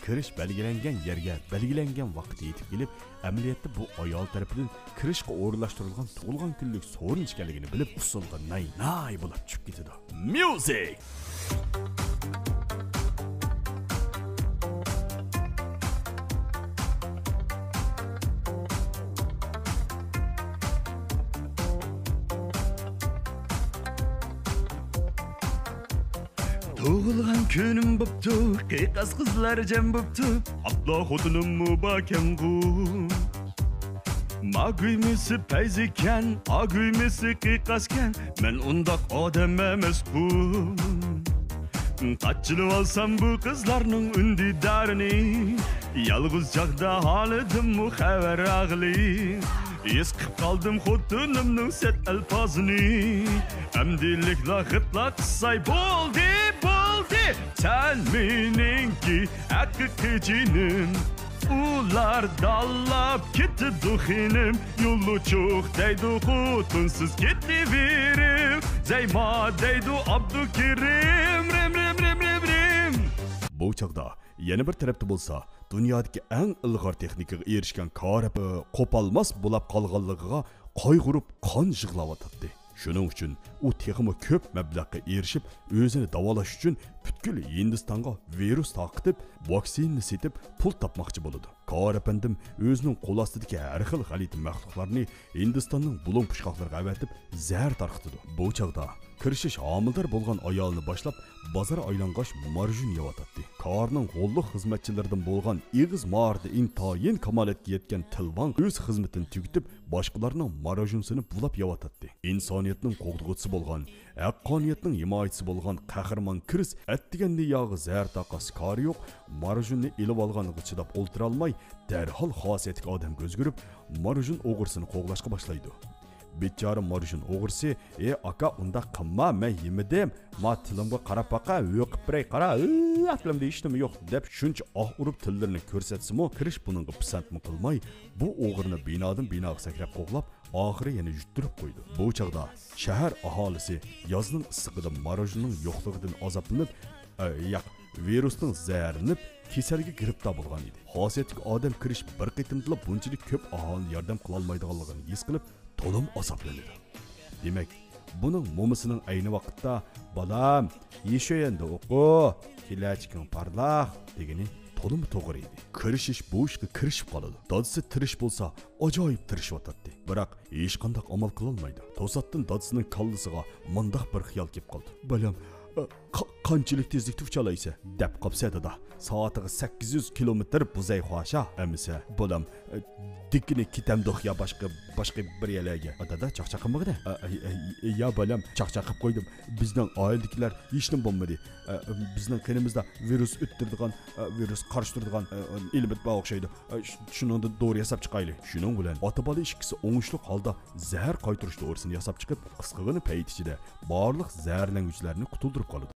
kirish belgilangan yerga belgilangan vaqtda yetib kelib, amaliyotda bu ayol tarafidan kirishga o'rinlashtirilgan tug'ilgan kunlik so'rin ekanligini bilib, usulga nay bo'lib tushib ketadi. Music! Tug'ilgan kunim bo'pti, qiyiqas qizlar jam bo'pti, abla xotinim mubakangu. Mag'uymisi payz ekan, ag'uymisi qiyiqaskan, men undaq odam emasku. Qaçılıp alsam bu qizlarning undidarini, yalg'iz jaqda holidim mu xabar ag'li. Esqib qaldim xotinimning set alfozini, amdilikla xitla qissay bo'ldi. Sen meningki haqiqiy jinim, ular dallab ketdi duxinim, yo'li cho'q deydi xotinsiz ketaverib, Zayma deydi Abdukerim, rim. Bu chaqda yana bir tarafda bo'lsa, dunyodagi eng ilg'or texnikaga erishgan Korab qo'polmas bo'lib qolganligiga qayg'urib qon yig'layotdi. Shuning uchun u texmi ko'p mablag'ga erishib, o'zini davolash uchun butkul Hindistonga virus taqitib, vaksinni setib pul topmoqchi bo'ladi. Korapandim o'zining qo'l ostidagi har xil g'alati maxluqlarni Hindistonning bulon pushqoqlariga avatib zar tarqitdi. Bu chaqda kirishish homildor bo'lgan ayolni boshlab bozor aylangash marjun yeyotdi. Korning qo'lliq xizmatchilaridan bo'lgan ig'iz mardi intoyin kamolatga yetgan tilvon o'z xizmatini tugitib, boshqalarning marjunsini bulab yeyotdi. Insoniyatning qo'g'dug'isi bo'lgan, haqqoniyatning himoyachisi bo'lgan qahramon kiris atdiganda yog'i zar taqas kori yo'q, marjunni ilib olganiga chidab o'ltira olmay, darhol xosiyatga odam ko'zgurib, marjun o'g'risini qo'g'lashga boshlaydi. Bechora marjun o'g'risi, aka unda qimma, men yemidim, ma tilimga qarab baqa, yo'qib biray qara, aqlimda hech nima yo'q deb shuncha urib tillarini ko'rsatsimi, kirish buningga pisandmi qilmay, bu o'g'rini binodan binoga sakrab qo'g'lab, oxiri yana yuttirib qo'ydi. Bu chaqda shahar aholisi yozning issig'ida marjunning yo'qligidan azoblanib, virusning zaharlanib, kasalga giribdor bo'lgan edi. Xosiyatli odam kirish bir qitimda bunchalik ko'p aholini yordam qila olmaydiganligini his qilib, to'lim azoblanadi. Demak, buning momisining ayni vaqtda "Bolam, yeshoyanda o'qi, kelajaging parlaq" degani to'lim to'g'ri edi. Kirishish bu ishga kirishib qoladi. Dadisi tirish bo'lsa, ajoyib tirishyotdi. Biroq hech qanday amal qila olmaydi. To'satdan dadisining kallasiga mundaq bir xiyol kelib qoldi. "Bolam, qanchalik tezlikda uchalaysa?" deb qopsa dada. Soatiga 800 kilometr buzay xo'sha. Amisa, bolam, dikini kitamdoq ya boshqa bir yerlarga. Dada chaqchaqimagida. Ya bolam, chaqchaqib qo'ydim. Bizning oiladagilar hech nima bo'lmadi. Bizning qonimizda virus o'ttirdigan, virus qarshi turadigan ilmit bor o'xshaydi. Shuningda to'g'ri yasab chiqaylik. Shuning bilan ota-bola ikkisi o'ngishli holda zahar qaytirish to'g'risini yasab chiqib, qisqagina payt ichida barliq zaharlanuvchilarni qutuldirib qoladi.